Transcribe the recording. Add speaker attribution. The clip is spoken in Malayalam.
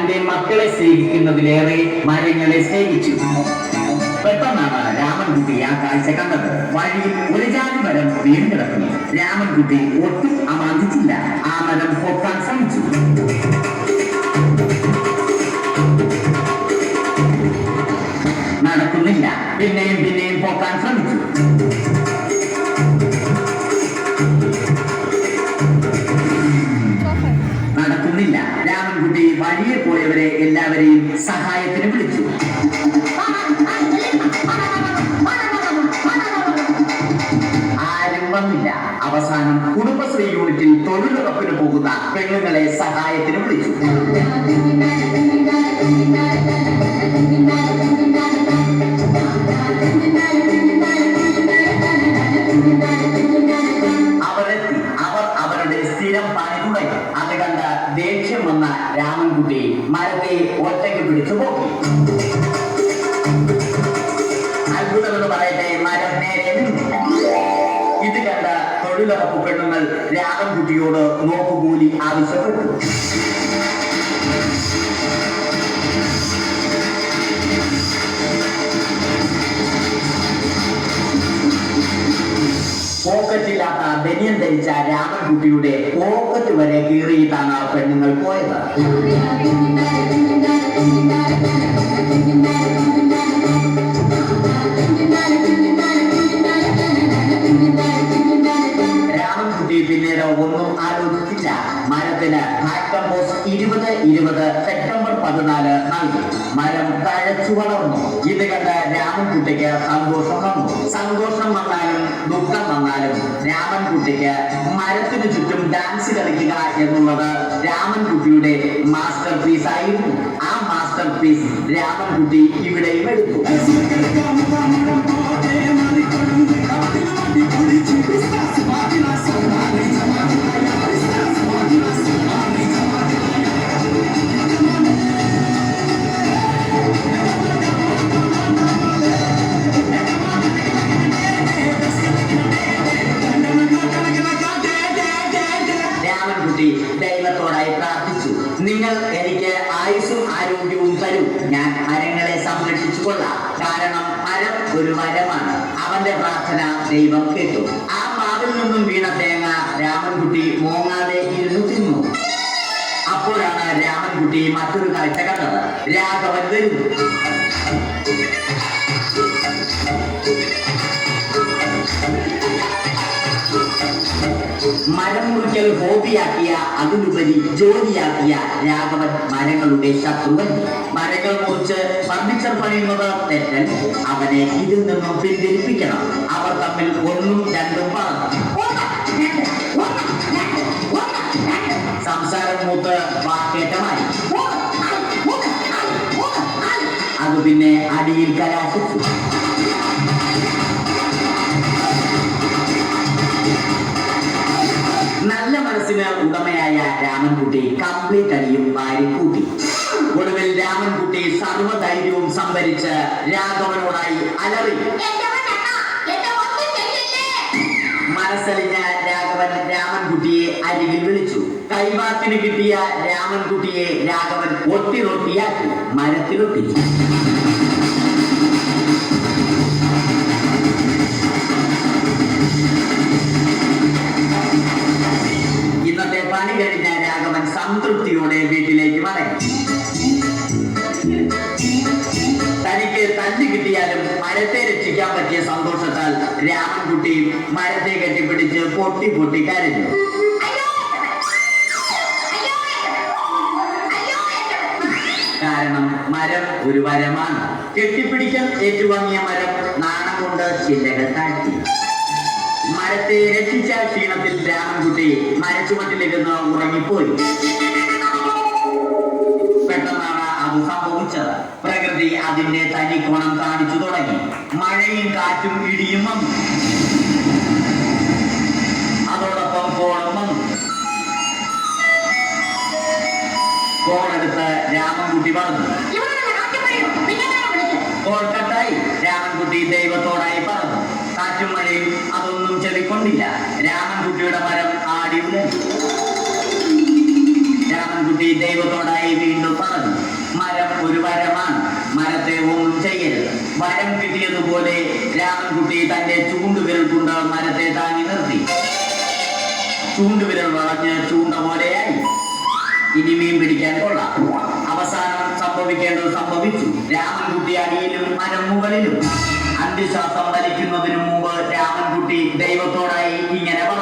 Speaker 1: തന്റെ മക്കളെ സ്നേഹിക്കുന്നതിലേറെ മരങ്ങളെ സ്നേഹിച്ചു. പെട്ടെന്നാണ് രാമൻകുട്ടി ആ കാഴ്ച കണ്ടത്. വഴിയിൽ ഒരു ജാതി മരം വീണ് കിടക്കുന്നു. രാമൻകുട്ടി ഒട്ടും അമാന്തിച്ചില്ല. ആ മരം പൊക്കാൻ ശ്രമിച്ചു. നടക്കുന്നില്ല. പിന്നെയും പിന്നെയും പൊക്കാൻ ശ്രമിച്ചു. നടക്കുന്നില്ല. രാമൻകുട്ടി വഴിയെ പോയവരെ എല്ലാവരെയും സഹായത്തിന് വിളിച്ചു. ആരും വന്നില്ല. അവസാനം കുടുംബശ്രീ യൂണിറ്റിൽ തൊഴിലുറപ്പിന് പോകുന്ന പെണ്ണുങ്ങളെ സഹായത്തിന് വിളിച്ചു. അവർ അവരുടെ സ്ഥിരം പണി തുടങ്ങി. അത് കണ്ട ദേഷ്യം വന്ന രാമൻകുട്ടി മരത്തെ ഒറ്റയ്ക്ക് പിടിച്ചു പോക്കി. അത്ഭുതമെന്ന് പറയട്ടെ, മരം നേരെ നിന്നു. ഇത് കണ്ട തൊഴിലുറപ്പ് പെണ്ണുങ്ങൾ രാമൻകുട്ടിയോട് നോക്കുകൂലി ആവശ്യപ്പെട്ടു. പോക്കറ്റില്ലാത്ത ബനിയൻ ധരിച്ച രാമൻകുട്ടിയുടെ പോക്കറ്റ് വരെ കീറിയിട്ടാണ് പെണ്ണുങ്ങൾ പോയത്. രാമൻകുട്ടി പിന്നീട് ഒന്നും ആലോചിച്ചില്ല. മരത്തിന് ഹാക്കംബോസ് 2020 സെപ്റ്റംബർ 14 നൽകി. മരം തഴച്ചു വളർന്നു. ഇത് കണ്ട രാമൻകുട്ടിക്ക് സന്തോഷം വന്നു. സന്തോഷം വന്നാലും ദുഃഖം വന്നാലും രാമൻകുട്ടിക്ക് മരത്തിനു ചുറ്റും ഡാൻസ് കളിക്കുക എന്നുള്ളത് രാമൻകുട്ടിയുടെ മാസ്റ്റർ പീസ് ആയിരുന്നു. ആ മാസ്റ്റർ പീസ് രാമൻകുട്ടി ഇവിടെയും എടുത്തു. രാമൻകുട്ടി ദൈവത്തോടായി പ്രാർത്ഥിച്ചു. നിങ്ങൾ എനിക്ക് ആയുസ്സും ആരോഗ്യവും തരൂ. ഞാൻ മരങ്ങളെ സംരക്ഷിച്ചു കൊള്ളാം. കാരണം മരം ഒരു മരമാണ്. അവന്റെ പ്രാർത്ഥന ദൈവം കേട്ടു. ആ മാവിൽ നിന്നും വീണ തേങ്ങ രാമൻകുട്ടി മോങ്ങാതെ ഇരുന്നു തിന്നു. അപ്പോഴാണ് രാമൻകുട്ടി മറ്റൊരു കാഴ്ച കണ്ടത്. രാഘവൻ വരുന്നു. മരം മുറിക്കൽ ഹോബിയാക്കിയ, അതിലുപരി ജോലിയാക്കിയ രാഘവൻ മരങ്ങളുടെ ശത്രുവൻ. മരങ്ങൾ മുറിച്ച് ഫർണിച്ചർ പണിയുന്നത് തെറ്റൻ. അവനെ ഇതിൽ നിന്നും പിന്തിരിപ്പിക്കണം. അവർ തമ്മിൽ ഒന്നും രണ്ടും പറഞ്ഞു. സംസാരം മൂത്ത് വാക്കേറ്റമായി. അത് പിന്നെ അടിയിൽ കലാശിച്ചു. നല്ല മനസ്സിന് ഉടമയായ രാമൻകുട്ടി കംപ്ലീറ്റ് അടിയും വാരിക്കൂട്ടി. ഒടുവിൽ രാമൻകുട്ടി സർവ്വധൈര്യവും സംഭരിച്ച് രാഘവനോടായി അലറി. മനസ്സലിഞ്ഞ രാഘവൻ രാമൻകുട്ടിയെ അരികിൽ വിളിച്ചു. കൈവാക്കിന് കിട്ടിയ രാമൻകുട്ടിയെ രാഘവൻ ഒട്ടിറൊട്ടിയാക്കി മരത്തിലൊട്ടിച്ചു. ഇന്നത്തെ പണി കഴിഞ്ഞ രാഘവൻ സംതൃപ്തിയോടെ വീട്ടിലേക്ക് മടങ്ങി. തനിക്ക് തല്ലി കിട്ടിയാലും മരത്തെ രക്ഷിക്കാൻ പറ്റിയ സന്തോഷത്താൽ രാമൻകുട്ടി മരത്തെ കെട്ടിപ്പിടിച്ച് പൊട്ടി പൊട്ടി കരഞ്ഞു. കാരണം മരം ഒരു വരമാണ്. കെട്ടിപ്പിടിക്കാൻ ഏറ്റുവാങ്ങിയ മരം നാണം കൊണ്ട് ചില്ലകൾ താഴ്ത്തി. മരത്തെ രക്ഷിച്ച ക്ഷീണത്തിൽ രാമൻകുട്ടി മരച്ചുമട്ടിലിരുന്ന് ഉറങ്ങിപ്പോയി. പെട്ടെന്നാണ് അത് സംഭവിച്ചത്. പ്രകൃതി അതിന്റെ തനിക്കോണം കാണിച്ചു തുടങ്ങി. മഴയും കാറ്റും ഇടിയും വന്നു. അതോടൊപ്പം കോളം വന്നു. കോളെടുത്ത് രാമൻകുട്ടി പറഞ്ഞു. കോൾ കട്ടായി. രാമൻകുട്ടി ദൈവത്തോടായി പറഞ്ഞു. കാറ്റും മഴയും അതൊന്നും ചെവിക്കൊണ്ടില്ല. രാമൻകുട്ടിയുടെ മരം ആടി ഉലഞ്ഞു. രാമൻകുട്ടി ദൈവത്തോടായി വീണ്ടും പറഞ്ഞു. വരം കിട്ടിയതുപോലെ രാമൻകുട്ടി തന്റെ ചൂണ്ടുവിരൽ കൊണ്ട് മരത്തെ താങ്ങി നിർത്തി. ചൂണ്ടുവിരൽ വളഞ്ഞ് ചൂണ്ട പോലെയായി. ഇനി മീൻ പിടിക്കാൻ കൊള്ളാം. അവസാനം സംഭവിക്കേണ്ടത് സംഭവിച്ചു. രാമൻകുട്ടി അടിയിലും മരം മുകളിലും. അന്ത്യശ്വാസം വലിക്കുന്നതിനു മുമ്പ് രാമൻകുട്ടി ദൈവത്തോടായി ഇങ്ങനെ പറഞ്ഞു.